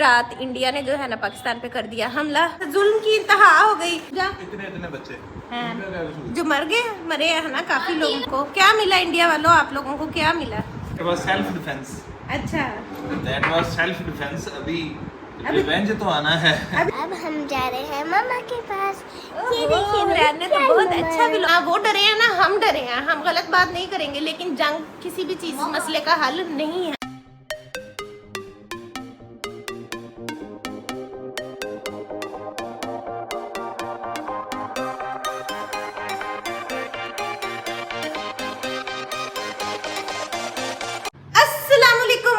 रात इंडिया ने जो है ना पाकिस्तान पे कर दिया हमला। जुल्म की इंतहा हो गई। इतने बच्चे हैं जो मरे है ना काफी लोगों को। क्या मिला इंडिया वालों, आप लोगों को क्या मिला? It was self defense. अच्छा, That was self defense. अभी रिवेंज तो आना है। अब हम जा रहे हैं मामा के पास। ये देखिए इमरान ने तो बहुत अच्छा भी वो डरे हैं ना, हम डरे हैं। हम गलत बात नहीं करेंगे, लेकिन जंग किसी भी चीज मसले का हल नहीं है।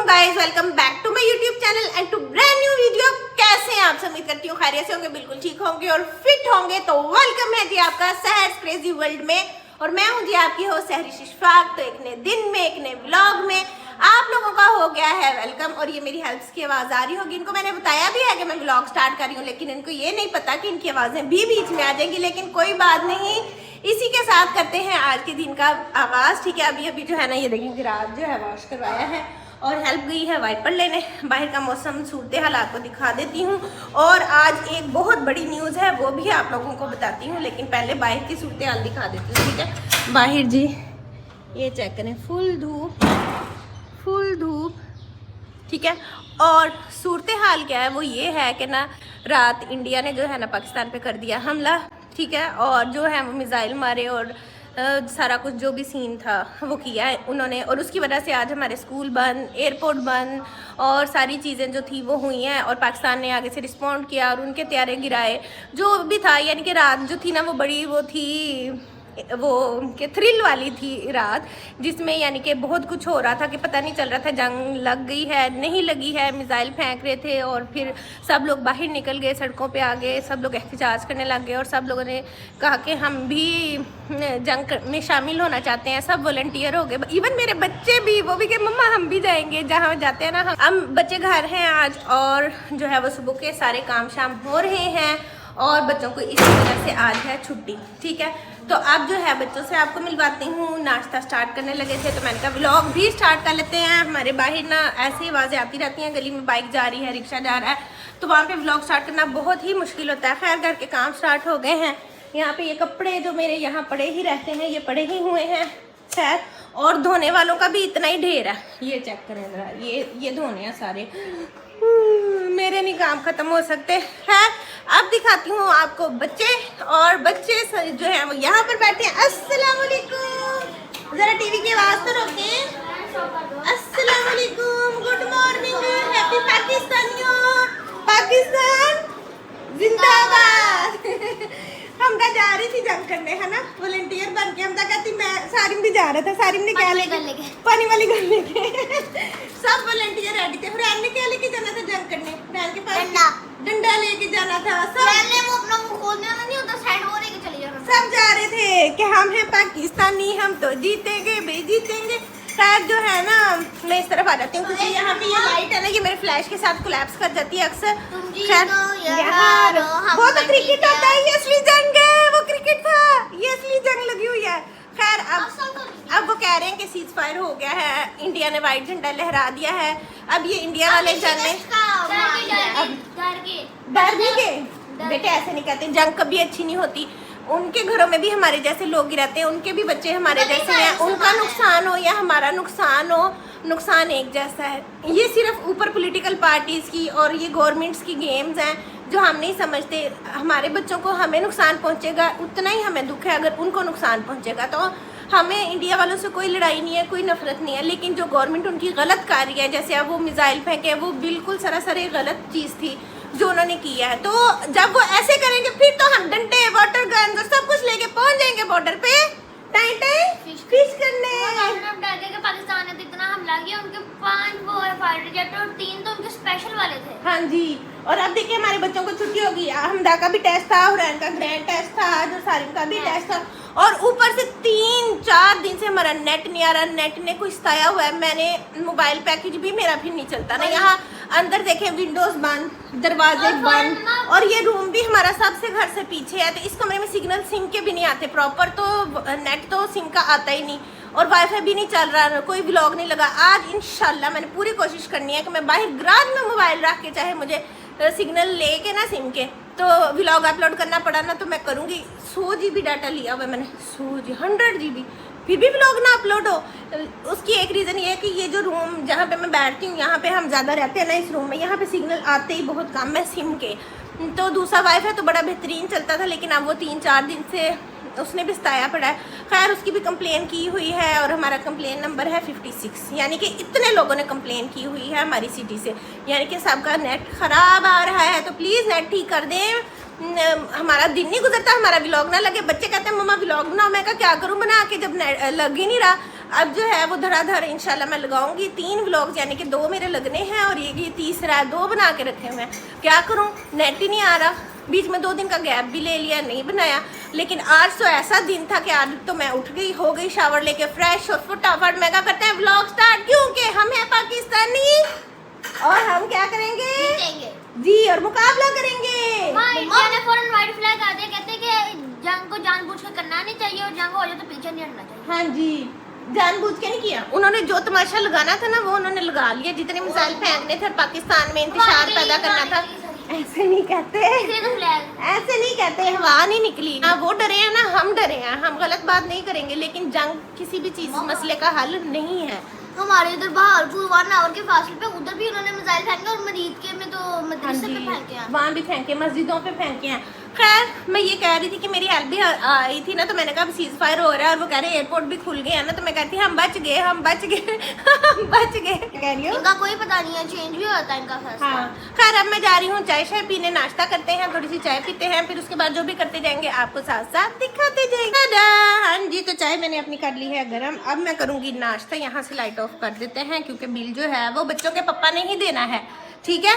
Guys welcome back to my YouTube channel and to brand new video. कैसे हैं आप? उम्मीद करती हूँ खैरियत से होंगे, बिल्कुल ठीक होंगे और फिट होंगे। तो वेलकम है जी आपका सहर क्रेजी वर्ल्ड में, और मैं हूँ जी आपकी होस्ट सहरी इशफाक। तो एक नए दिन में, एक नए व्लॉग में आप लोगों का हो गया है वेलकम। और ये मेरी हेल्प्स की आवाज़ आ रही होगी। इनको मैंने बताया भी है कि मैं व्लॉग स्टार्ट कर रही हूँ, लेकिन इनको ये नहीं पता कि इनकी आवाज़ें भी बीच में आ जाएंगी। लेकिन कोई बात नहीं, इसी के साथ करते हैं आज के दिन का आगाज़। ठीक है, अभी अभी जो है ना, ये देखेंगे रात जो है वॉश करवाया है और हेल्प गई है वाइपर लेने। बाहर का मौसम सूरत हालात को दिखा देती हूँ, और आज एक बहुत बड़ी न्यूज़ है, वो भी आप लोगों को बताती हूँ। लेकिन पहले बाहर की सूरत हाल दिखा देती हूँ। ठीक है, बाहर जी ये चेक करें, फुल धूप। ठीक है, और सूरत हाल क्या है वो ये है कि ना रात इंडिया ने जो है ना पाकिस्तान पे कर दिया हमला। ठीक है, और जो है वो मिसाइल मारे और सारा कुछ जो भी सीन था वो किया है उन्होंने। और उसकी वजह से आज हमारे स्कूल बंद, एयरपोर्ट बंद और सारी चीज़ें जो थी वो हुई हैं। और पाकिस्तान ने आगे से रिस्पॉन्ड किया और उनके त्यारे गिराए जो भी था। यानी कि रात जो थी ना वो बड़ी वो थी, वो के थ्रिल वाली थी रात, जिसमें यानी कि बहुत कुछ हो रहा था कि पता नहीं चल रहा था जंग लग गई है नहीं लगी है। मिसाइल फेंक रहे थे और फिर सब लोग बाहर निकल गए, सड़कों पे आ गए, सब लोग एहतजाज करने लग गए। और सब लोगों ने कहा कि हम भी जंग में शामिल होना चाहते हैं। सब वॉलंटियर हो गए, इवन मेरे बच्चे भी, वो भी कि मम्मा हम भी जाएंगे जहाँ जाते हैं ना हम बच्चे घर हैं आज। और जो है वो सुबह के सारे काम शाम हो रहे हैं और बच्चों को इसी वजह से आज है छुट्टी। ठीक है, तो अब जो है बच्चों से आपको मिलवाती हूँ। नाश्ता स्टार्ट करने लगे थे तो मैंने कहा व्लॉग भी स्टार्ट कर लेते हैं। हमारे बाहर ना ऐसी आवाज़ें आती रहती हैं, गली में बाइक जा रही है, रिक्शा जा रहा है, तो वहाँ पे व्लॉग स्टार्ट करना बहुत ही मुश्किल होता है। खैर घर के काम स्टार्ट हो गए हैं। यहाँ पे ये कपड़े जो मेरे यहाँ पड़े ही रहते हैं, ये पड़े ही हुए हैं खैर। और धोने वालों का भी इतना ही ढेर है, ये चेक करें जरा, ये धोने हैं सारे। मेरे नहीं काम खत्म हो सकते हैं। अब दिखाती हूँ आपको बच्चे, और बच्चे जो है वो यहाँ पर बैठे हैं। अस्सलाम वालेकुम, जरा टीवी की आवाज तो रोकें। अस्सलाम वालेकुम, गुड मॉर्निंग, हैप्पी पाकिस्तानियों, पाकिस्तान जिंदाबाद। हम तो जा रही थी जंग करने, है ना, वॉलंटियर बन के। हम तो कहती, मैं सारिम भी जा रहा था, सारिम ने क्या लेके पानी वाली गन लेके सब वॉलंटियर रेडी थे। फ्रेंड ने क्या लेके जाना था जंग करने? फ्रेंड के पास डंडा लेके जाना था। सब वो अपना मुंह खोलने वाला नहीं होता, साइड वो लेके चले जाना। सब जा रहे थे कि हम हैं पाकिस्तानी, हम तो जीतेंगे भाई जीतेंगे। खैर जो है ना, मैं इस तरफ आ जाती हूँ क्योंकि यहाँ पे ये लाइट है ना, ये मेरे फ्लैश के साथ कोलैप्स कर जाती है अक्सर। खैर वो तो क्रिकेट होता है, ये असली जंग है, वो क्रिकेट था, ये असली जंग लगी हुई है। खैर अब वो कह रहे हैं कि सीज फायर हो गया है, इंडिया ने वाइट झंडा लहरा दिया है। अब ये इंडिया वाले जाने डर भी के बेटे ऐसे नहीं कहते, जंग कभी अच्छी नहीं होती। उनके घरों में भी हमारे जैसे लोग ही रहते हैं, उनके भी बच्चे हमारे जैसे हैं। उनका नुकसान हो या हमारा नुकसान हो, नुकसान एक जैसा है। ये सिर्फ ऊपर पॉलिटिकल पार्टीज की और ये गवर्नमेंट्स की गेम्स हैं जो हम नहीं समझते। हमारे बच्चों को हमें नुकसान पहुंचेगा, उतना ही हमें दुख है अगर उनको नुकसान पहुंचेगा। तो हमें इंडिया वालों से कोई लड़ाई नहीं है, कोई नफरत नहीं है। लेकिन जो गवर्नमेंट उनकी गलत कार्य है, जैसे अब वो मिसाइल फेंके, वो बिल्कुल सरासर गलत चीज़ थी जो उन्होंने किया है। तो जब वो ऐसे करेंगे फिर तो हम डंडे, वाटर गन और सब कुछ लेके पहुंच जाएंगे बॉर्डर पे फिश करने। पाकिस्तान ने तो इतना हमला किया, उनके 5 वो फाइटर जेट और 3 तो उनके स्पेशल वाले थे। हाँ जी, और अब देखिए हमारे बच्चों को छुट्टी होगी। हमदा का भी टेस्ट था, हुरैन का ग्रैंड टेस्ट था, जो सारिम का भी टेस्ट था। और ऊपर से 3-4 दिन से हमारा नेट नहीं आ रहा, नेट ने कुछ सताया हुआ है। मैंने मोबाइल पैकेज भी मेरा फिर नहीं चलता ना। यहाँ अंदर देखें विंडोज बंद, दरवाजे बंद, और ये रूम भी हमारा सबसे घर से पीछे है, तो इस कमरे में सिग्नल सिम के भी नहीं आते प्रॉपर, तो नेट तो सिम का आता ही नहीं। और वाईफाई भी नहीं चल रहा, कोई व्लॉग नहीं लगा। आज इंशाल्लाह मैंने पूरी कोशिश करनी है कि मैं बाहर गराज में मोबाइल रख के, चाहे मुझे सिग्नल लेके ना सिम के, तो व्लॉग अपलोड करना पड़ा ना तो मैं करूँगी। 100 GB डाटा लिया हुआ मैंने, 100 GB, फिर भी व्लॉग ना अपलोड हो। उसकी एक रीज़न ये है कि ये जो रूम जहाँ पे मैं बैठती हूँ, यहाँ पे हम ज़्यादा रहते हैं ना इस रूम में, यहाँ पे सिग्नल आते ही बहुत कम है सिम के। तो दूसरा वाईफाई तो बड़ा बेहतरीन चलता था, लेकिन अब वो 3-4 दिन से उसने भी सताया पड़ा है। खैर उसकी भी कंप्लेन की हुई है और हमारा कंप्लेन नंबर है 56, यानी कि इतने लोगों ने कंप्लेन की हुई है हमारी सिटी से, यानी कि सबका नेट ख़राब आ रहा है। तो प्लीज़ नेट ठीक कर दें, हमारा दिन नहीं गुजरता, हमारा व्लॉग ना लगे। बच्चे कहते हैं मम्मा व्लॉग बनाओ, मैं क्या करूँ बना के जब नेट लग ही नहीं रहा। अब जो है वो धड़ाधड़ इंशाल्लाह मैं लगाऊंगी 3 व्लॉग्स, यानी कि 2 मेरे लगने हैं और ये तीसरा है, 2 बना के रखे हुए हैं। क्या करूँ, नेट ही नहीं आ रहा। बीच में 2 दिन का गैप भी ले लिया, नहीं बनाया। लेकिन आज तो ऐसा दिन था कि आज तो मैं उठ गई, हो गई शावर लेके फ्रेश और फटाफट मैं क्या करते हैं व्लॉग स्टार्ट, क्योंकि हम हैं पाकिस्तानी और हम क्या करेंगे जी, और मुकाबला करेंगे। इंडिया ने फौरन व्हाइट फ्लैग कर दिया, कहते हैं कि जंग को जानबूझ कर करना नहीं चाहिए और जंग हो जाए तो पीछे नहीं हटना चाहिए। हाँ जी, जानबूझ के नहीं किया उन्होंने, जो तमाशा लगाना था ना वो उन्होंने लगा लिया। जितने मिसाइल फेंकने थे और पाकिस्तान में इंतशार पैदा करना था, ऐसे नहीं कहते, ऐसे नहीं कहते, हवा नहीं निकली ना, वो डरे हैं ना हम डरे हैं। हम गलत बात नहीं करेंगे, लेकिन जंग किसी भी चीज मसले का हल नहीं है। हमारे इधर बहारपुर 1 आवर के फासले पे उधर भी उन्होंने मिसाइल फेंके और मरीद के में तो मदरसे पे फेंके हैं, वहाँ भी फेंके, मस्जिदों पे फेंके हैं। खैर मैं ये कह रही थी कि मेरी हेल्प भी आई थी ना, तो मैंने कहा सीज फायर हो रहा है और वो कह रहे एयरपोर्ट भी खुल गया है ना, तो मैं कहती हम बच गए हम बच गए हम बच गए। कह रही हूँ इनका कोई पता नहीं है, चेंज भी होता है इनका फैसला। हाँ खैर अब मैं जा रही हूँ चाय शाय पीने, नाश्ता करते हैं, थोड़ी सी चाय पीते हैं, फिर उसके बाद जो भी करते जाएंगे आपको साथ साथ दिखाते जाएंगे। हाँ जी, तो चाय मैंने अपनी कर ली है गर्म, अब मैं करूँगी नाश्ता। यहाँ से लाइट ऑफ कर देते हैं क्योंकि बिल जो है वो बच्चों के पापा ने ही देना है, ठीक है।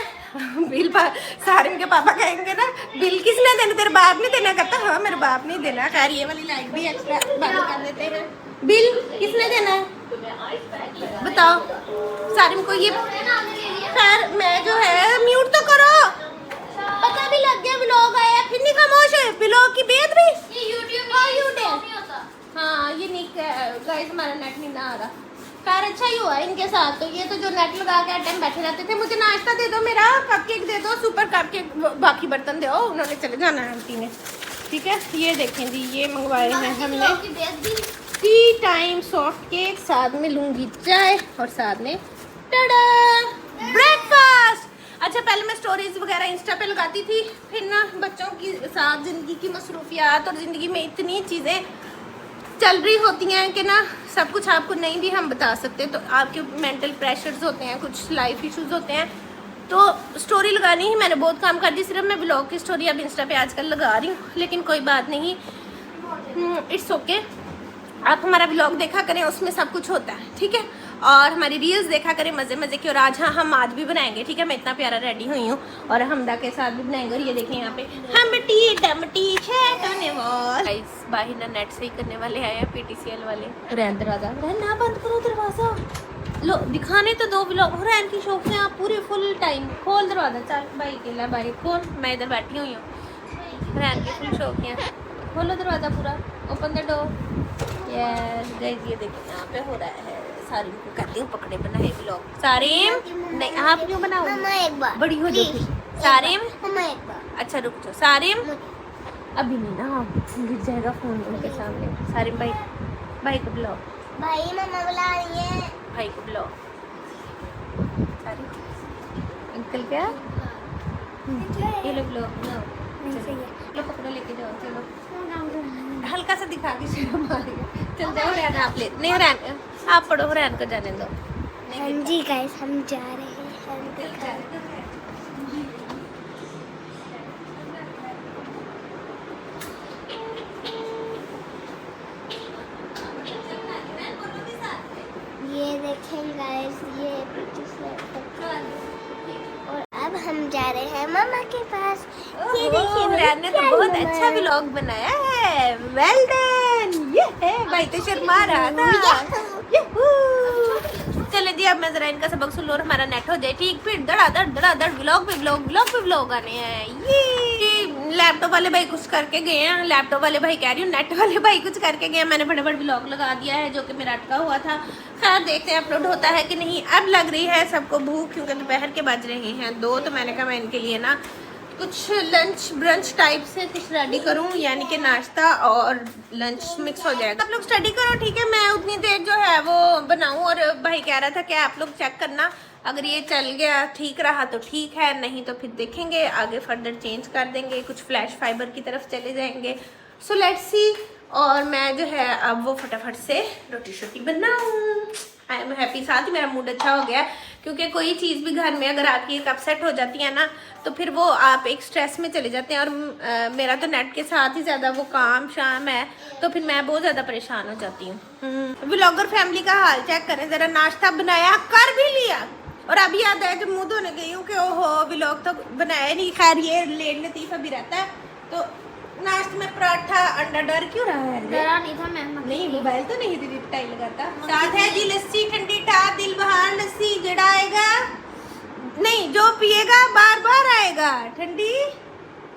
बिल सारिम के पापा कहेंगे ना बिल किसने देना, तेरे बाप ने देना, कहता हाँ मेरे बाप ने देना। खैर ये वाली लाइट भी एक्स्ट्रा बंद कर देते हैं। बिल किसने देना है बताओ सारिम को ये। खैर मैं जो है म्यूट तो करो, पता भी लग गया व्लॉग आया, फिर नहीं खामोश है व्लॉग की बेद भी। ये यूट्यूब हाँ ये नहीं गाइस, हमारा नेट नहीं ना आ रहा। खैर अच्छा ही हुआ इनके साथ, तो ये तो जो नेट लगा के टाइम बैठे रहते थे। मुझे नाश्ता दे दो, मेरा कपकेक दे दो, सुपर कपकेक, बाकी बर्तन दो, उन्होंने चले जाना है आंटी ने, ठीक है। ये देखें जी, ये मंगवाए हैं हमने टी टाइम सॉफ्ट केक, साथ में लूंगी चाय और साथ में टाडा ब्रेकफास्ट। अच्छा पहले मैं स्टोरीज वगैरह इंस्टा पे लगाती थी, फिर ना बच्चों के साथ ज़िंदगी की मसरूफियात और ज़िंदगी में इतनी चीज़ें चल रही होती हैं कि ना सब कुछ आपको नहीं भी हम बता सकते। तो आपके मेंटल प्रेशर्स होते हैं, कुछ लाइफ इश्यूज होते हैं, तो स्टोरी लगानी ही मैंने बहुत काम कर दी। सिर्फ मैं ब्लॉग की स्टोरी अब इंस्टा पे आजकल लगा रही हूँ, लेकिन कोई बात नहीं, इट्स ओके। आप हमारा ब्लॉग देखा करें, उसमें सब कुछ होता है, ठीक है। और हमारी रील्स देखा करें मज़े मज़े की। और आज हाँ हम आज भी बनाएंगे, ठीक है। मैं इतना प्यारा रेडी हुई हूँ और हमदा के साथ भी बनाएंगे। और ये देखें यहाँ पे हम डमटी करने वाले बाहर ना नेट सही करने वाले आए हैं, PTCL वाले। रैन दरवाजा ना बंद करो, दरवाजा लो दिखाने तो दो ब्लॉग। रैन की शौक से आप पूरे फुल टाइम खोल दरवाजा, चल भाई अकेला भाई खोल, मैं इधर बैठी हुई हूँ। रैन की फुल शौक है, खोलो दरवाजा पूरा, open the door. Yes guys ये देखिए यहाँ पे हो रहा है। सारिम को कहती हूँ पकड़े बनाए व्लॉग। सारिम नहीं आप क्यों बनाओ, एक बार बड़ी हो जाती। सारिम एक बार अच्छा रुक जाओ, सारिम अभी नहीं ना, गिर जाएगा फोन उनके सामने। सारिम भाई भाई को बुलाओ, भाई मम्मा बुला रही है, भाई को बुलाओ। सारिम अंकल क्या ये लो ब्लॉग बनाओ, चलो पकड़ो लेके जाओ, चलो हल्का सा दिखा के शर्म आ रही है। चल जाओ रैन आप ले, नहीं रैन आप पढ़ो, रैन को जाने दो। हाँ जी गाइस हम जा रहे हैं। ये देखें गाइस, ये और अब हम जा रहे हैं मामा के पास। ये देखिए रैन ने तो बहुत अच्छा व्लॉग बनाया है, वेल डन। ये है भाई तो शर्मा रहा था। चले जी अब मैं जरा इनका सबक सुन लो और हमारा नेट हो जाए ठीक, फिर धड़ाधड़ व्लॉग पे व्लॉग आने हैं। ये लैपटॉप वाले भाई कुछ करके गए हैं, लैपटॉप वाले भाई कह रही हूँ, नेट वाले भाई कुछ करके गए हैं। मैंने फटाफट व्लॉग लगा दिया है जो कि मेरा अटका हुआ था। खैर देखते हैं अपलोड होता है कि नहीं। अब लग रही है सबको भूख, क्योंकि दोपहर के बज रहे हैं 2। तो मैंने कहा मैं इनके लिए ना कुछ लंच ब्रंच टाइप से कुछ रेडी करूं, यानी कि नाश्ता और लंच मिक्स हो जाएगा। आप लोग स्टडी करो, ठीक है, मैं उतनी देर जो है वो बनाऊं। और भाई कह रहा था कि आप लोग चेक करना, अगर ये चल गया ठीक रहा तो ठीक है, नहीं तो फिर देखेंगे आगे फर्दर चेंज कर देंगे, कुछ फ्लैश फाइबर की तरफ चले जाएंगे। So let's see. और मैं जो है अब वो फटाफट से रोटी शोटी बनाऊं। I am happy. साथ ही मेरा मूड अच्छा हो गया, क्योंकि कोई चीज़ भी घर में अगर आपकी एक अपसेट हो जाती है ना, तो फिर वो आप एक स्ट्रेस में चले जाते हैं। और मेरा तो नेट के साथ ही ज़्यादा वो काम शाम है, तो फिर मैं बहुत ज़्यादा परेशान हो जाती हूँ। व्लॉगर फैमिली का हाल चेक करें ज़रा। नाश्ता बनाया, कर भी लिया, और अभी याद आया जब मुँह धोने गई हूँ कि ओहो व्लॉग तो बनाया नहीं। खैर ये लेट लतीफ़ा भी रहता है। तो नाश्ते में पराठा अंडा। डर क्यों रहा है? डरा नहीं था मैं। नहीं, मोबाइल तो नहीं दीदी टाइम लगाता। साथ है जी लस्सी ठंडी ठा दिल बहार लस्सी, जड़ा आएगा नहीं, जो पिएगा बार बार आएगा। ठंडी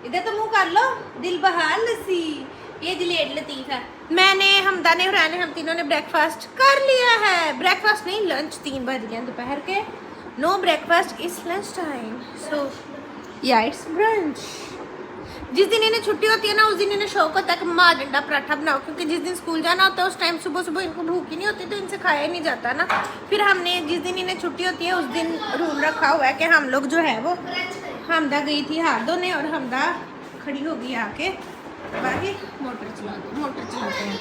इधर तो मुंह कर लो, दिल बहार लस्सी। ये जी लेट लतीफ़ है। मैंने हमदा ने हुरैन हम तीनों ने ब्रेकफास्ट कर लिया है। ब्रेकफास्ट नहीं, लंच। 3 बज गए दोपहर के। No breakfast is lunch time, so yeah it's brunch. जिस दिन इन्हें छुट्टी होती है ना, उस दिन इन्हें शौक होता है कि माँ डंडा पराठा बनाओ, क्योंकि जिस दिन स्कूल जाना होता है उस टाइम सुबह सुबह इनको भूख ही नहीं होती, तो इनसे खाया ही नहीं जाता ना। फिर हमने जिस दिन इन्हें छुट्टी होती है उस दिन रूल रखा हुआ है कि हम लोग जो है वो, हमदा गई थी हाथ धोने और हमदा खड़ी हो गई आके, बाकी मोटर चला दो, मोटर चलाते हैं।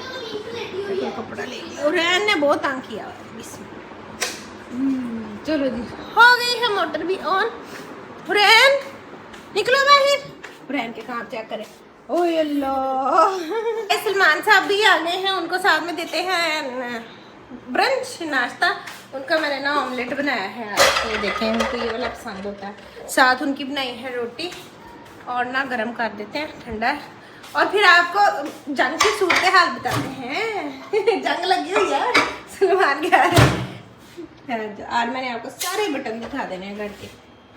तो कपड़ा ले लिया और रैन ने बहुत तंग किया हुआ है इसमें। चलो जी, हो गई है मोटर भी ऑन। रैन निकलो बाहर, ब्रांड के काम चेक करें। ओए अल्लाह, सलमान साहब भी आ गए हैं, उनको साथ में देते हैं ब्रंच नाश्ता। उनका मैंने ना ऑमलेट बनाया है आज, तो ये देखें उनको ये वाला पसंद होता है। साथ उनकी बनाई है रोटी, और ना गरम कर देते हैं ठंडा। और फिर आपको जंग की सूरत हाल बताते हैं। जंग लगी हुई है सलमान के। आज मैंने आपको सारे बटन दिखा देने हैं घर के।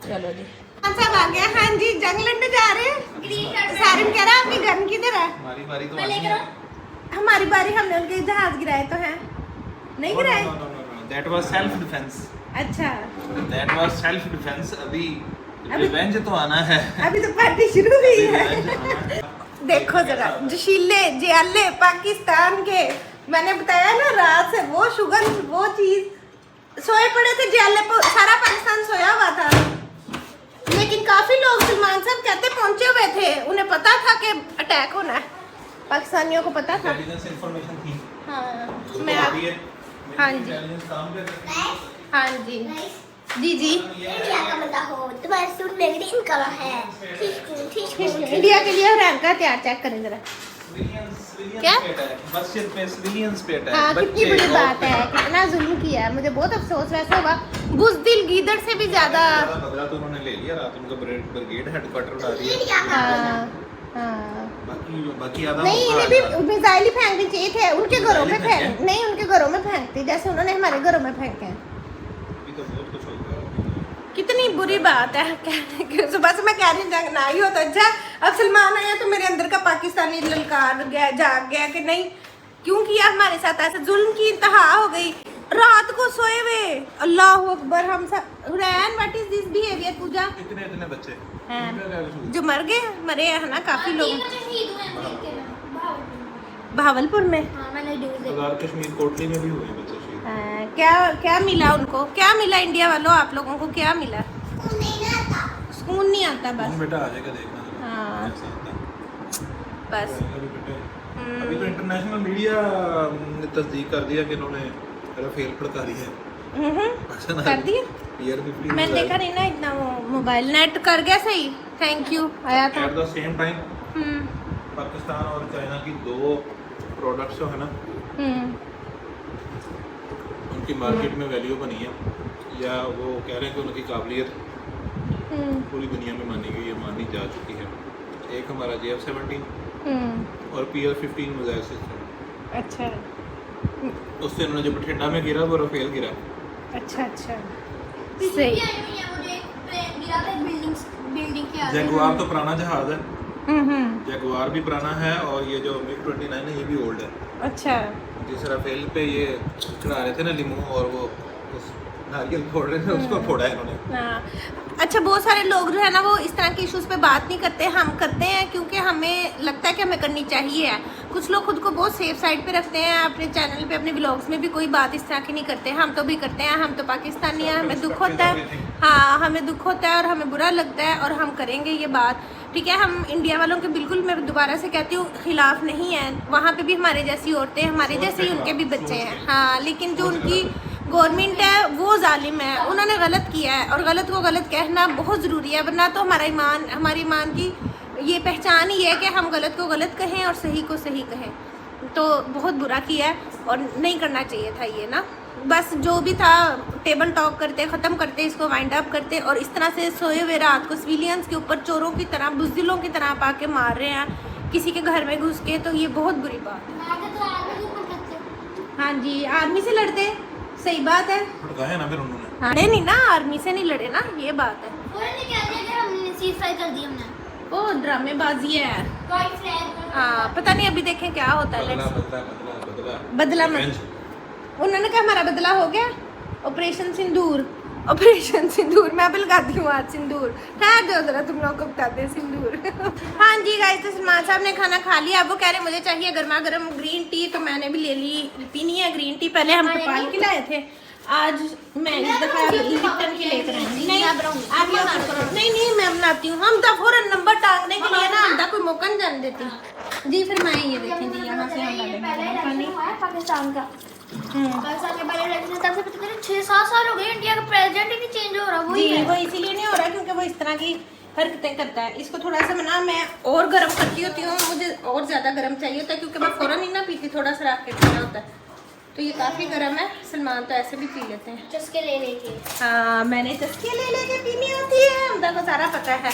चलो जी, सब आ गया। हाँ जी, जंग लड़ने जा रहे हैं। सारिम कह रहा है आपकी गन किधर है? हमारी बारी तो मैं आनी लेकर है। हमारी बारी, हमने उनके जहाज गिराए तो हैं, नहीं गिराए। That was self defense. अच्छा, That was self defense. अभी रिवेंज तो आना है। अभी तो पार्टी शुरू हुई है। Revenge आना है। देखो जरा जोशीले जियाले पाकिस्तान के, मैंने बताया ना रात से वो शुगर वो चीज सोए पड़े थे जियाले, सारा पाकिस्तान सोया हुआ था। लेकिन काफी लोग सलमान साहब कहते पहुंचे हुए थे, उन्हें पता था कि अटैक होना है, पाकिस्तानियों को पता था। इंटेलिजेंस इंफॉर्मेशन थी। हाँ मैं आप, हाँ जी, इंटेलिजेंस काम कर रही है। हाँ जी जी जी। इंडिया का बंदा हो, तुम्हारे सूट में ग्रीन कलर है। ठीक इंडिया के लिए रैंक का हथियार चेक करें जरा। क्या? बस सिर्फ सिविलियंस पे अटैक। हाँ, कितनी बड़ी बात है, कितना जुल्म किया है। मुझे बहुत अफसोस वैसे होगा, बुज़दिल गीदड़ से भी ज्यादा। बदला तो उन्होंने ले लिया, रात उनका ब्रिगेड हेडक्वार्टर उड़ा दिया। हाँ हाँ, बाकी आधा नहीं इन्हें भी मिसाइल ही फेंकनी चाहिए थे, उनके घरों में मिसाइल फेंक, नहीं उनके घरों में फेंकती जैसे उन्होंने हमारे घरों में फेंके हैं। अभी तो बहुत कुछ हो गया। कितनी बुरी बात है। सुबह से मैं कह रही जंग ना ही हो तो अच्छा। अब सलमान आया तो मेरे अंदर का पाकिस्तानी ललकार गया, जाग गया कि नहीं क्यों किया हमारे साथ ऐसे, जुल्म की इंतहा हो गई। रात को सोए हुए, अल्लाह अकबर। हम सब रैन, व्हाट इज दिस बिहेवियर? पूजा इतने बच्चे हैं जो मर गए, मरे हैं ना काफी लोग शहीद हुए हैं देख के भावलपुर में। हाँ मैंने न्यूज़ देखी। सरदार कश्मीर कोटली में भी हुए बच्चे शहीद। क्या क्या मिला उनको, क्या मिला इंडिया वालों, आप लोगों को क्या मिला? सुकून नहीं आता बस। बेटा आ जाएगा देखना। हाँ बस। अभी तो इंटरनेशनल मीडिया ने तस्दीक कर दिया कि इन्होंने राफेल फड़का दी है। कर दिया? PR-15 मैंने देखा नहीं ना इतना, वो मोबाइल नेट कर गया सही, थैंक यू आया था। At the same time Pakistan और चाइना की 2 प्रोडक्ट्स जो है ना, उनकी मार्केट में वैल्यू बनी है, या वो कह रहे हैं कि उनकी काबिलियत पूरी दुनिया में मानी गई है, मानी जा चुकी है। एक हमारा JF-17 और PR-15 मिसाइल सिस्टम। अच्छा, उससे उन्होंने जो बठिंडा में गिरा वो राफेल गिरा। अच्छा अच्छा सही। सही। बिल्डिंग के आगे। जगुआर तो पुराना जहाज है, जगुआर भी पुराना है और ये जो मिग 29 है ये भी ओल्ड है। अच्छा जिस राफेल पे ये चढ़ा रहे थे ना लीमू और वो उस नारियल फोड़ रहे थे उसको फोड़ा है इन्होंने। हाँ। अच्छा बहुत सारे लोग जो है ना वो इस तरह के इश्यूज पे बात नहीं करते, हम करते हैं क्योंकि हमें लगता है कि हमें करनी चाहिए। कुछ लोग खुद को बहुत सेफ साइड पे रखते हैं, अपने चैनल पे अपने व्लॉग्स में भी कोई बात इस तरह की नहीं करते। हम तो भी करते हैं, हम तो पाकिस्तानी हैं, हमें दुख होता है। हाँ हमें दुख होता है और हमें बुरा लगता है और हम करेंगे ये बात, ठीक है। हम इंडिया वालों के बिल्कुल, मैं दोबारा से कहती हूँ, खिलाफ नहीं है। वहाँ पे भी हमारे जैसी औरतें, हमारे जैसे ही उनके भी बच्चे हैं। हाँ लेकिन जो उनकी गवर्नमेंट है वो जालिम है, उन्होंने गलत किया है और गलत को गलत कहना बहुत ज़रूरी है, वरना तो हमारा ईमान, हमारे ईमान की ये पहचान ही है कि हम गलत को गलत कहें और सही को सही कहें। तो बहुत बुरा किया है और नहीं करना चाहिए था ये ना। बस जो भी था टेबल टॉक करते, ख़त्म करते, इसको वाइंड अप करते और इस तरह से सोए हुए रात को सिविलियंस के ऊपर चोरों की तरह, बुज़दिलों की तरह पाके मार रहे हैं किसी के घर में घुस के, तो ये बहुत बुरी बात है। हाँ जी आर्मी से लड़ते, सही बात है। भड़काया ना फिर उन्होंने। लड़े नहीं ना, आर्मी से नहीं लड़े ना, ये बात है। उन्होंने क्या किया कि हमने सीज़फायर कर दी हमने। वो ड्रामेबाजी है। White flag. हाँ पता नहीं अभी देखें क्या होता है। बदला बदला बदला बदला मत। उन्होंने कहा हमारा बदला हो गया। ऑपरेशन सिंदूर, ऑपरेशन सिंदूर, मैं भी लगाती हूँ आज सिंदूर। ठहर जाओ जरा, तुम लोग को बताते हैं सिंदूर। हाँ जी गाइस, तो सलमान साहब ने खाना खा लिया। अब वो कह रहे मुझे चाहिए गर्मा गर्म ग्रीन टी, तो मैंने भी ले ली, पीनी है ग्रीन टी। पहले हम नेपाल की लाए थे, आज मैं इस दफा लिप्टन की लेकर आई। नहीं आप नहीं नहीं मैं बनाती हूँ। हम तो फौरन नंबर टांगने के लिए ना हम कोई मौका नहीं जाने देती जी। फिर मैं ये देखें जी, यहाँ से हम डालेंगे पानी। पाकिस्तान का पाकिस्तान के पहले इलेक्शन तब से पता 6-7 साल हो गए, इंडिया का प्रेसिडेंट ही नहीं चेंज हो रहा। वही है, वो इसीलिए नहीं हो रहा क्योंकि वो इस तरह की हरकतें करता है। इसको थोड़ा सा ना मैं और गर्म करती होती हूँ, मुझे और ज़्यादा गर्म चाहिए होता है क्योंकि मैं फ़ौरन ही ना पीती, थोड़ा सा रख के पीना होता है। तो ये काफ़ी गर्म है, सलमान तो ऐसे भी पी लेते हैं चस्के ले लेके। हाँ मैंने चस्के ले लेके पीनी होती है, हमदा को सारा पता है।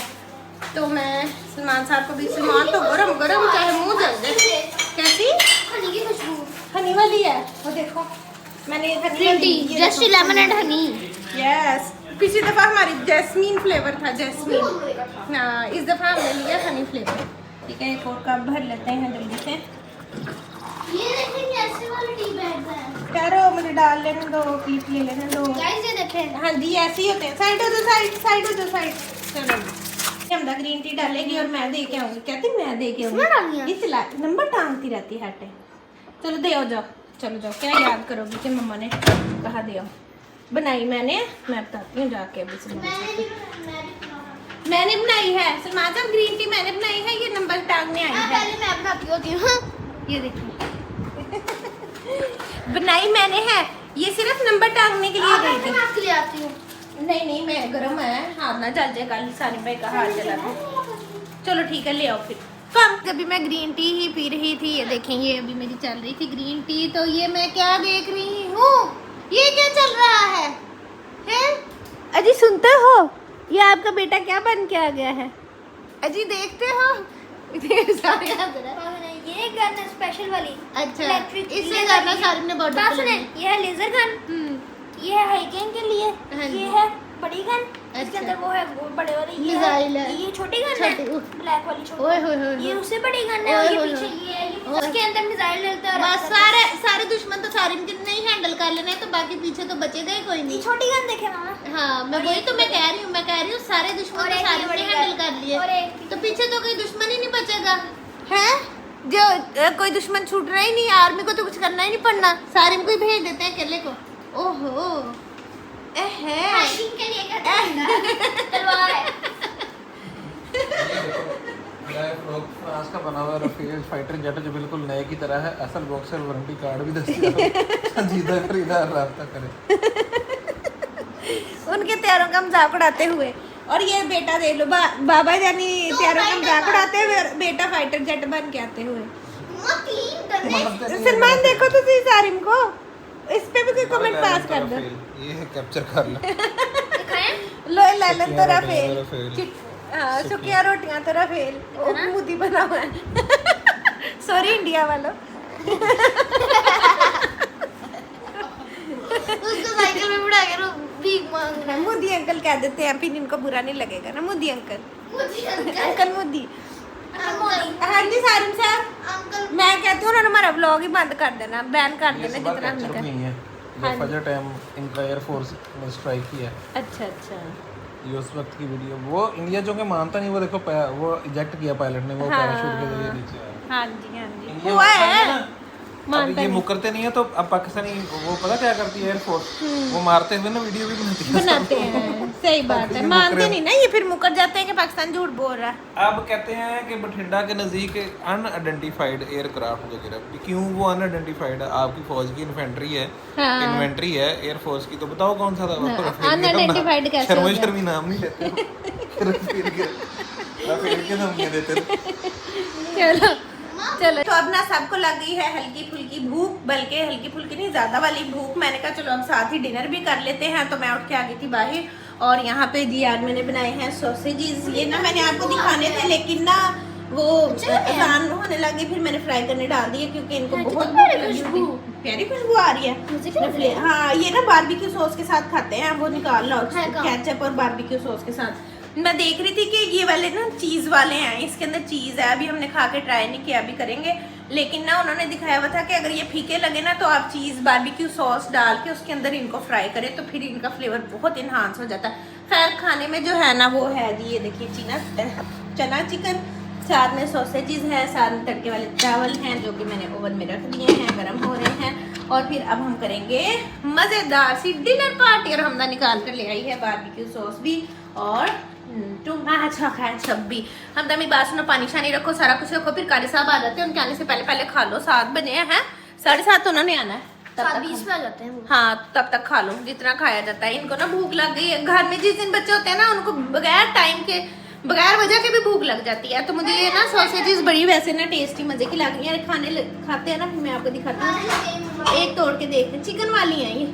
तो मैं सलमान साहब को भी, सलमान तो गरम गरम चाहे मुँह जल जाए। कैसी हनी की खुशबू, हनी वाली है वो, देखो मैंने green tea, just lemon and honey. Yes, पिछली दफ़ा हमारी जैस्मीन फ्लेवर था, जैस्मीन। हाँ इस दफ़ा हमने लिया हनी फ्लेवर। ठीक है एक और कप भर लेते हैं जल्दी से। ये देखें कैसे वाली टी बैग है। करो मुझे डाल लेने दो, पीप ले लेने दो। गाइस ये देखें, हाँ जी ऐसे ही होते हैं। साइड हो जाओ, साइड हो जाओ, साइड। चलो हमदा ग्रीन टी डालेगी और मैं दे के आऊँगी। कहती मैं दे के आऊँगी, इस नंबर टांगती रहती है हटे। चलो दे आओ, जाओ चलो जाओ। क्या याद करोगी कि मम्मा ने कहा दे आओ। बनाई मैंने, मैं बताती हूँ जाके अभी से। मैंने बनाई है सलमान साहब, ग्रीन टी मैंने बनाई है, ये नंबर टांगने आई है। पहले मैं बनाती होती हूँ। ये देखिए बनाई मैंने है, ये सिर्फ नंबर टांगने के लिए गई थी। मैं आपके लिए आती हूँ। नहीं नहीं मैं गर्म है, हाथ ना जल जाए, कल सानी भाई का हाथ जला था। चलो ठीक है ले आओ फिर। कम अभी मैं ग्रीन टी ही पी रही थी, ये देखें ये अभी मेरी चल रही थी ग्रीन टी। तो ये मैं क्या देख रही हूँ, ये क्या चल रहा है हैं? अजी सुनते हो, ये आपका बेटा क्या बन के आ गया है? अजी देखते हो ये गन है स्पेशल वाली। अच्छा इलेक्ट्रिक, इससे ज्यादा सारी ने बॉर्डर सुने, ये है लेजर गन, ये है हाइकिंग के लिए, हाँ जी। ये है बड़ी गन, इसके अच्छा। अंदर वो है वो बड़े वाली, मिसाइल है। ये छोटी गन है, ब्लैक वाली छोटी। ओए होए होए ये उससे बड़ी गन है, ओए और ये होए पीछे होए। ये है, ये उसके अंदर मिसाइल डलता है। बस सारे दुश्मन तो सारे नहीं हैंडल कर लेने, तो बाकी पीछे तो बचेगा ही कोई ये नहीं। छोटी गन देखे मामा। हाँ मैं वही तो मैं कह रही हूँ सारे दुश्मन और तो एक सारे ये ने बड़ी हैंडल गन। कर लिए, और एक तो पीछे तो कोई दुश्मन ही नहीं बचेगा है। जो कोई दुश्मन छूट रहा ही नहीं, आर्मी को तो कुछ करना ही नहीं पड़ना, सारे को ही भेज देते हैं अकेले को। ओहो हाइकिंग के लिए कहते हैं तलवार है। फ्रांस का बना हुआ राफेल फाइटर जेट जो बिल्कुल नए की तरह है, असल बॉक्सर वारंटी कार्ड भी दस्तियाब है। संजीदा खरीदार राब्ता करें। उनके त्यारों का मजाक उड़ाते हुए। और ये बेटा देख लो, बाबा जानी त्यारों का मजाक उड़ाते हुए, बेटा फाइटर जेट बन के आते हुए। सलमान देखो तो सही सारिम को, इस पे भी कोई कमेंट पास कर दो। ये है कैप्चर कर लो। लो ललन तो राफेल, राफेल। हाँ सुखिया रोटियां तो राफेल, मोदी बना हुआ है। सॉरी इंडिया वालों। उसको साइकिल में बुला के भीख मांग रहा है। मोदी अंकल कह देते हैं, फिर इनको बुरा नहीं लगेगा ना, मोदी अंकल, मुझे अंकल मोदी। हाँ जी सारिम साहब, अंकल मैं कहती हूँ उन्होंने हमारा व्लॉग ही बंद कर देना, बैन कर देना जितना हमने नहीं कर। है हाँ ये फजर टाइम इनका एयरफोर्स ने स्ट्राइक किया है। अच्छा अच्छा ये उस वक्त की वीडियो, वो इंडिया जो के मानता नहीं, वो देखो वो इजेक्ट किया पायलट ने, वो हाँ। पैराशूट के जरिए नीचे आया। हाँ जी हाँ जी ये हुआ मानता नहीं है, ना, अब मानता ये नहीं। मुकरते नहीं है तो अब पाकिस्तानी वो पता क्या करती है एयरफोर्स, वो मारते हुए ना वीडियो भी बनाती है। बनाते हैं, सही बात है, ये मानते मुकरे- नहीं ना, ये फिर मुकर जाते हैं कि पाकिस्तान झूठ बोल रहा है। अब कहते हैं कि बठिंडा के नज़दीक अनआइडेंटिफाइड एयरक्राफ्ट वगैरह, क्यों वो अनआइडेंटिफाइड है? आपकी फौज की इन्फेंट्री है, हाँ। इन्वेंट्री है एयरफोर्स की, तो बताओ कौन सा था? unidentified कैसे हो शर्मा गया? शर्मी नाम नहीं लेते हो। रफेल के धमकियां देते थे। चलो चलो, तो अब ना सबको लग गई है हल्की फुल्की भूख, बल्कि हल्की फुल्की नहीं, ज्यादा वाली भूख। मैंने कहा चलो अब साथ ही डिनर भी कर लेते हैं, तो मैं उठ के आ गई थी बाहर, और यहाँ पे जी आज मैंने बनाए हैं सॉसेजेस। ये ना मैंने आपको दिखाने थे, लेकिन ना वो आसान होने लगी, फिर मैंने फ्राई करने डाल दिए क्योंकि इनको बहुत प्यारी खुशबू आ रही है। हाँ, ये ना बारबेक्यू सॉस के साथ खाते हैं, वो निकाल लो केचप और बारबेक्यू सॉस के साथ। मैं देख रही थी कि ये वाले ना चीज़ वाले हैं, इसके अंदर चीज़ है, अभी हमने खा के ट्राई नहीं किया, अभी करेंगे। लेकिन ना उन्होंने दिखाया हुआ था कि अगर ये फीके लगे ना तो आप चीज़ बारबेक्यू सॉस डाल के उसके अंदर इनको फ्राई करें तो फिर इनका फ्लेवर बहुत इन्हांस हो जाता है। खैर खाने में जो है ना वो है जी, ये देखिए चना चिकन, साथ में सॉसेजेस है, साथ में तड़के वाले चावल हैं जो कि मैंने ओवन में रख दिए हैं, गर्म हो रहे हैं। और फिर अब हम करेंगे मज़ेदार सी डिनर पार्टी, और हमदा निकाल कर ले आई है बारबेक्यू सॉस भी और सब भी। हम दमी बात सुनो, पानी शानी रखो, सारा कुछ रखो, फिर कारी साहब आ जाते हैं, उनके आने से पहले पहले खा लो। 7 बजे हैं, 7:30 तो उन्होंने आना है, तब तक 20 पे आ जाते हैं वो। हाँ तब तक खा लो जितना खाया जाता है। इनको ना भूख लग गई है, घर में जिस दिन बच्चे होते हैं ना उनको बगैर टाइम के, बगैर वजह के भी भूख लग जाती है। तो मुझे ये ना सॉसेजेस बड़ी वैसे ना टेस्टी मजे की लग रही है, खाते हैं ना, मैं आपको दिखाती हूँ। एक तोड़ के देखते, चिकन वाली है ये,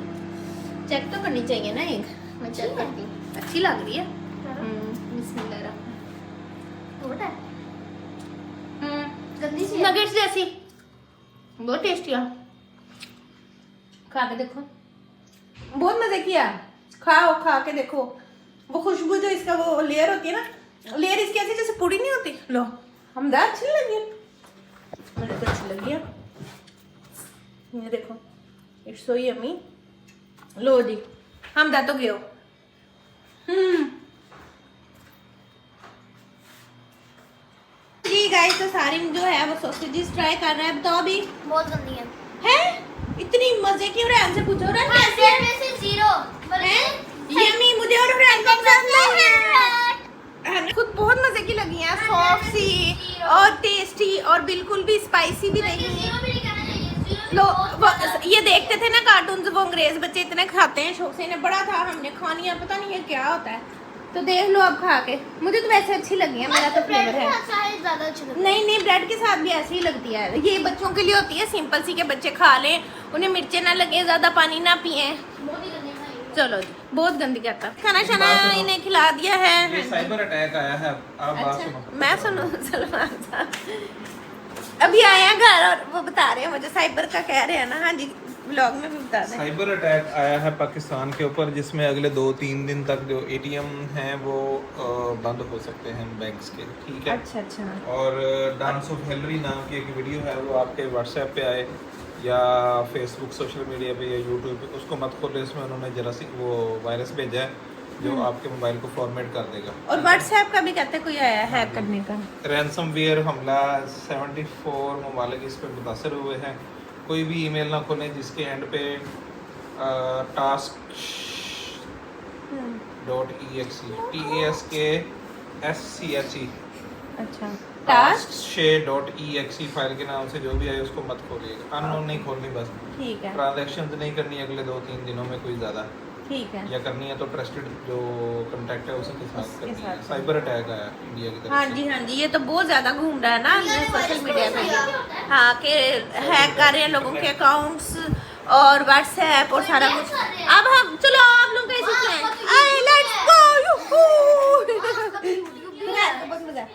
चेक तो करनी चाहिए ना एक, मैं चेक करती हूँ, अच्छी लग रही है। गंदी सी है। नगेट्स जैसी, बहुत टेस्टी है, खा के देखो, बहुत मजे किया, खाओ, खा के देखो। वो खुशबू जो इसका वो लेयर होती है ना, लेयर इसकी ऐसी जैसे पूरी नहीं होती। लो हमदा अच्छी लगी, मुझे तो अच्छी लगी है, ये देखो, इट्स सो यम्मी। लो जी हमदा तो गयो। जी गाइस, तो सारिम जो है वो सॉसेजेस ट्राई कर रहा है, बताओ अभी बहुत गंदी है। इतनी मजे की। रैन से पूछो, रैन कैसे है? में से 0 यम्मी, मुझे और रैन को पसंद है, खुद बहुत मजे की लगी हैं, सॉफ्ट सी और टेस्टी और बिल्कुल भी स्पाइसी भी नहीं है। 0 भी नहीं कहना चाहिए। लो ये देखते थे ना कार्टून, वो अंग्रेज बच्चे इतने खाते हैं, शौक से, इन्हें बड़ा था, हमने खानी है, पता नहीं है क्या होता है। तो देख लो अब खा के, मुझे तो वैसे अच्छी लगी है, मेरा तो फ्लेवर है। ज्यादा अच्छी लगती है। नहीं ब्रेड के साथ भी ऐसे ही लगती है, ये बच्चों के लिए होती है, सिंपल सी के बच्चे खा लें, उन्हें मिर्चें ना लगे, ज्यादा पानी ना पिए। बहुत ही गंदी खाई। चलो जी, बहुत गंदी कहता, खाना शाना इन्हें खिला दिया है। ये साइबर अटैक आया है, आप बात अच्छा, सुनो। मैं सुनो, सलमान साहब अभी आए हैं घर और वो बता रहे हैं मुझे, साइबर का कह रहे हैं ना। हाँ जी, व्लॉग में भी बता दें। साइबर अटैक आया है पाकिस्तान के ऊपर, जिसमें अगले 2-3 दिन तक जो एटीएम हैं वो बंद हो सकते हैं बैंक्स के, ठीक है। अच्छा। और डांस ऑफ हेलरी नाम की एक वीडियो है, वो आपके व्हाट्सएप पे आए या फेसबुक सोशल मीडिया पे या यूट्यूब पे, उसको मत खोले, इसमें उन्होंने जरा सी वो वायरस भेजा है जो आपके मोबाइल को फॉर्मेट कर देगा। और व्हाट्सएप का भी कहते कोई आया हैक करने का। रैनसमवेयर हमला, 74 ममालिक इस पर मुतासर हुए हैं। कोई भी ईमेल ना खोलें जिसके एंड पे task.exe TASKSCHE अच्छा, task.exe फाइल के नाम से जो भी आए उसको मत खोलिएगा, अननोन नहीं खोलनी, बस ठीक है, ट्रांजैक्शन नहीं करनी अगले 2-3 दिनों में कोई ज़्यादा, ठीक है। या करनी है तो ट्रस्टेड जो कांटेक्ट है उसी के साथ उसके करनी है। साथ। साइबर अटैक आया इंडिया की तरफ हाँ से। जी, ये तो बहुत ज्यादा घूम रहा है ना सोशल मीडिया पे भी। हाँ, कि हैक कर रहे हैं लोगों के अकाउंट्स और व्हाट्सएप और सारा कुछ। अब हम चलो आप लोग कैसे हैं, लेट्स गो। बहुत मजा है,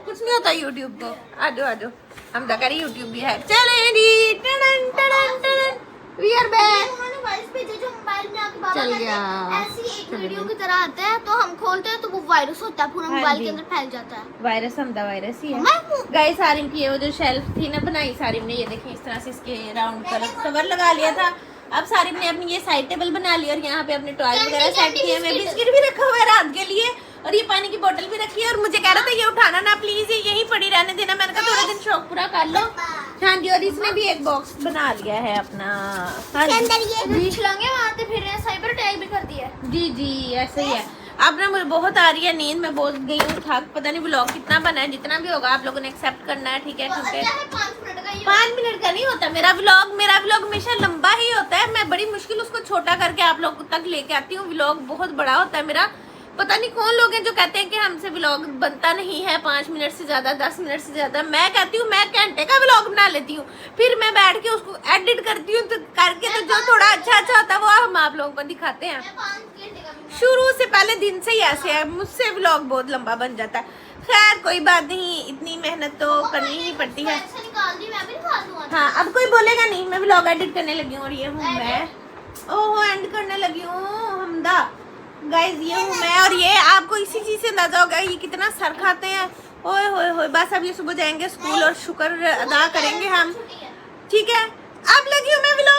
कुछ नहीं होता यूट्यूब को। आ जाओ हम तो करी यूट्यूब भी है। चले वी आर बैक। वायरस भेजा जो मोबाइल में आपके बाबा चल कहते गया। हैं ऐसी एक वीडियो की तरह आता है, तो हम खोलते हैं तो वो वायरस होता है, पूरा हाँ मोबाइल जी। के अंदर फैल जाता है। वायरस हमदा वायरस ही है। मैं गाइस सारिम की ये वो जो शेल्फ थी ना बनाई सारिम ने, ये देखें इस तरह से इसके राउंड कवर लगा लिया था। अब सारिम ने अपनी ये साइड टेबल बना ली और यहाँ पे अपने टॉयज वगैरह सेट किए हुए, बिस्किट भी रखा हुआ है रात के लिए और ये पानी की बोतल भी रखी है। और मुझे कह रहा था ये उठाना ना प्लीज, ये यहीं पड़ी रहने देना। मैंने कहा थोड़ा दिन शौक पूरा कर लो। हाँ जी, और इसने भी एक बॉक्स बना लिया है अपना। हाँ जी। अंदर ये छलांगे मारते फिर रहे हैं, साइबर अटैक भी कर दिया है। जी जी ऐसे ही है। अब ना मुझे बहुत आ रही है नींद, मैं बहुत गई हूँ थक। पता नहीं व्लॉग कितना बना है, जितना भी होगा आप लोगों ने एक्सेप्ट करना है, ठीक है? तो क्योंकि अच्छा है 5 मिनट का ये 5 मिनट का नहीं होता मेरा व्लॉग हमेशा लंबा ही होता है। मैं बड़ी मुश्किल उसको छोटा करके आप लोग तक लेके आती हूँ। व्लॉग बहुत बड़ा होता है मेरा। पता नहीं कौन लोग हैं जो कहते हैं कि हमसे व्लॉग बनता नहीं है 5 मिनट से ज्यादा, 10 मिनट से ज्यादा। मैं कहती हूँ मैं घंटे का व्लॉग बना लेती हूँ, फिर मैं बैठ के उसको एडिट करती हूँ, तो करके तो जो थोड़ा अच्छा होता है वो हम आप लोगों को दिखाते हैं। 5 घंटे का भी शुरू से पहले दिन से ही ऐसे है, मुझसे व्लॉग बहुत लंबा बन जाता है। खैर कोई बात नहीं, इतनी मेहनत तो करनी ही पड़ती है। ऐसे निकाल दी, मैं भी निकाल दूंगा। हाँ अब कोई बोलेगा नहीं, मैं व्लॉग एडिट करने लगी हूँ और ये हूँ मैं। ओहो एंड करने लगी हूँ हमदा। गाइस ये हूँ मैं और ये आपको इसी चीज से अंदाजा होगा ये कितना सर खाते हैं। ओए होए होए, बस अब ये सुबह जाएंगे स्कूल और शुक्र अदा करेंगे हम, छुट्टी है। ठीक है? अब लगी हूँ मैं व्लॉग